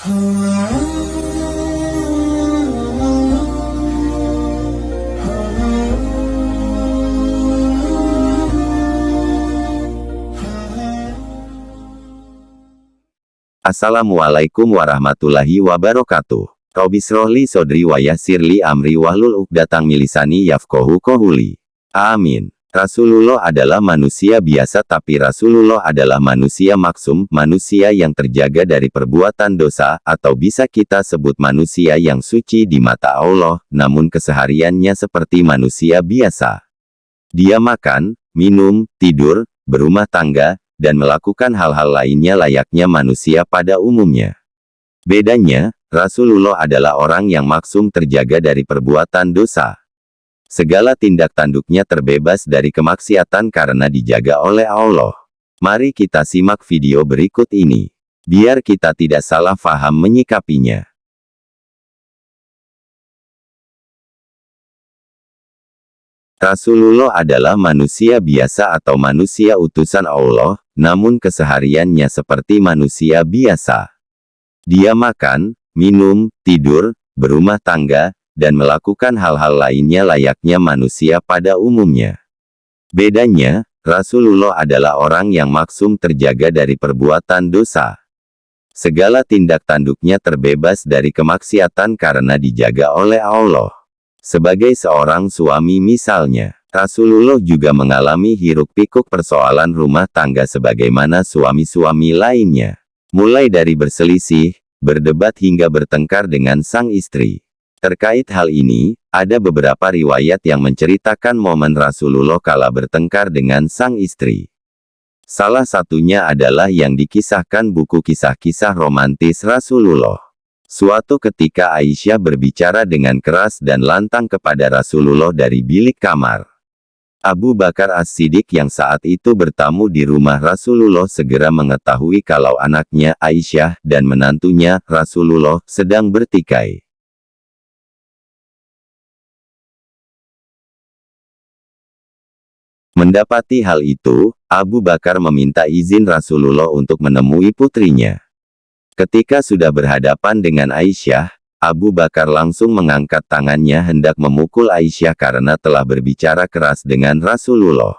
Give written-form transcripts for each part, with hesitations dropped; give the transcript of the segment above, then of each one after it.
Assalamualaikum warahmatullahi wabarakatuh. Robisrohli sodri wa yassirli amri wahlul uqdatang milisani yafqahu qouli. Amin. Rasulullah adalah manusia biasa, tapi Rasulullah adalah manusia maksum, manusia yang terjaga dari perbuatan dosa, atau bisa kita sebut manusia yang suci di mata Allah, namun kesehariannya seperti manusia biasa. Dia makan, minum, tidur, berumah tangga, dan melakukan hal-hal lainnya layaknya manusia pada umumnya. Bedanya, Rasulullah adalah orang yang maksum, terjaga dari perbuatan dosa. Segala tindak tanduknya terbebas dari kemaksiatan karena dijaga oleh Allah. Mari kita simak video berikut ini, biar kita tidak salah faham menyikapinya. Rasulullah adalah manusia biasa atau manusia utusan Allah, namun kesehariannya seperti manusia biasa. Dia makan, minum, tidur, berumah tangga, dan melakukan hal-hal lainnya layaknya manusia pada umumnya. Bedanya, Rasulullah adalah orang yang maksum, terjaga dari perbuatan dosa. Segala tindak tanduknya terbebas dari kemaksiatan karena dijaga oleh Allah. Sebagai seorang suami misalnya, Rasulullah juga mengalami hiruk-pikuk persoalan rumah tangga sebagaimana suami-suami lainnya. Mulai dari berselisih, berdebat hingga bertengkar dengan sang istri. Terkait hal ini, ada beberapa riwayat yang menceritakan momen Rasulullah kala bertengkar dengan sang istri. Salah satunya adalah yang dikisahkan buku kisah-kisah romantis Rasulullah. Suatu ketika Aisyah berbicara dengan keras dan lantang kepada Rasulullah dari bilik kamar. Abu Bakar As-Siddiq yang saat itu bertamu di rumah Rasulullah segera mengetahui kalau anaknya Aisyah dan menantunya Rasulullah sedang bertikai. Mendapati hal itu, Abu Bakar meminta izin Rasulullah untuk menemui putrinya. Ketika sudah berhadapan dengan Aisyah, Abu Bakar langsung mengangkat tangannya hendak memukul Aisyah karena telah berbicara keras dengan Rasulullah.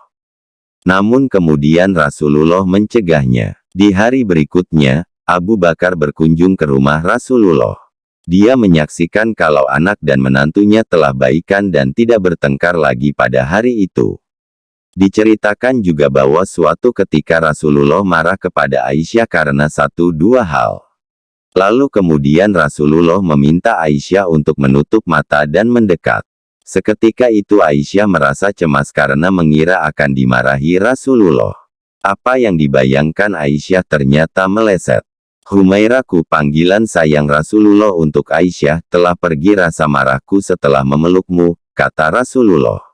Namun kemudian Rasulullah mencegahnya. Di hari berikutnya, Abu Bakar berkunjung ke rumah Rasulullah. Dia menyaksikan kalau anak dan menantunya telah baikan dan tidak bertengkar lagi pada hari itu. Diceritakan juga bahwa suatu ketika Rasulullah marah kepada Aisyah karena satu dua hal. Lalu kemudian Rasulullah meminta Aisyah untuk menutup mata dan mendekat. Seketika itu Aisyah merasa cemas karena mengira akan dimarahi Rasulullah. Apa yang dibayangkan Aisyah ternyata meleset. Humairaku, panggilan sayang Rasulullah untuk Aisyah, telah pergi rasa marahku setelah memelukmu, kata Rasulullah.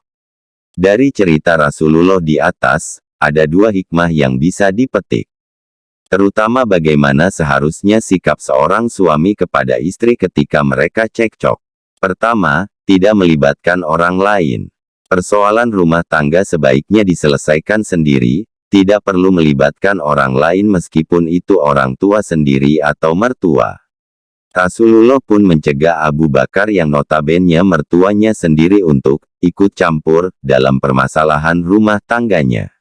Dari cerita Rasulullah di atas, ada dua hikmah yang bisa dipetik. Terutama bagaimana seharusnya sikap seorang suami kepada istri ketika mereka cekcok. Pertama, tidak melibatkan orang lain. Persoalan rumah tangga sebaiknya diselesaikan sendiri, tidak perlu melibatkan orang lain meskipun itu orang tua sendiri atau mertua. Rasulullah pun mencegah Abu Bakar yang notabene mertuanya sendiri untuk ikut campur dalam permasalahan rumah tangganya.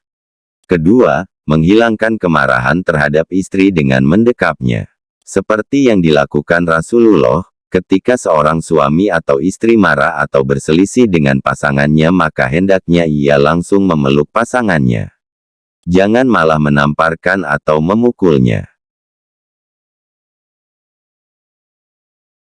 Kedua, menghilangkan kemarahan terhadap istri dengan mendekapnya. Seperti yang dilakukan Rasulullah, ketika seorang suami atau istri marah atau berselisih dengan pasangannya maka hendaknya ia langsung memeluk pasangannya. Jangan malah menamparkan atau memukulnya.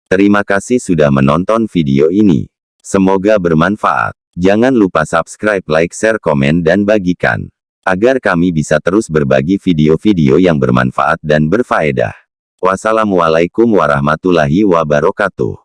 Terima kasih sudah menonton video ini. Semoga bermanfaat. Jangan lupa subscribe, like, share, komen, dan bagikan. Agar kami bisa terus berbagi video-video yang bermanfaat dan berfaedah. Wassalamualaikum warahmatullahi wabarakatuh.